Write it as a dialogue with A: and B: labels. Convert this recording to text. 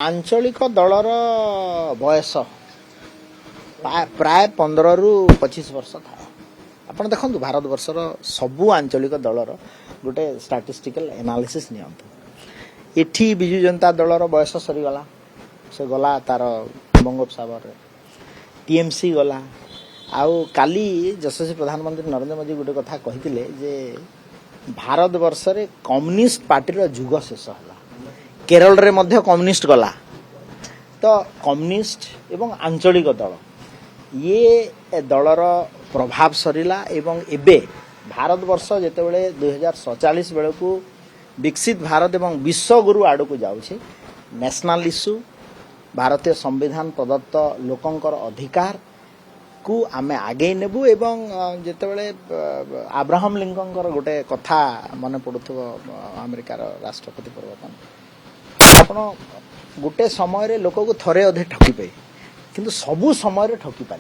A: आंचलिक दलर बयस प्राय 15 रु 25 वर्ष था। आप देखो भारत वर्षर सबू आंचलिक दलर गोटे स्टैटिस्टिकल एनालिसिस नियंतु। एठी बिजु जनता दलर बयस सरीगला, से गला तार बंगोपसागर, टीएमसी गला। आउ काली यशस्वी प्रधानमंत्री नरेंद्र मोदी गोटे कथा कही जे भारत वर्ष रे कम्युनिस्ट पार्टी जुग शेष है। केरल रे मध्य कम्युनिस्ट गला, तो कम्युनिस्ट एवं आंचलिक दल ये दलर प्रभाव सरीला। एवं एबे भारत वर्ष जेतेबेले 2047 बेलू विकसित भारत एवं विश्व गुरु आड़ को जाउछे, नेशनल इश्यू भारतीय संविधान प्रदत्त लोकंकर अधिकार को आमे आगे नेबू। एवं जेतेबेले अब्राहम लिंकन गोटे कथा मन पड़ुथबो, अमेरिकार राष्ट्रपति परिवर्तन आपण गोटे समय लोक को थरे अधे ठकी पाए, किंतु सबू समय ठकी पारे।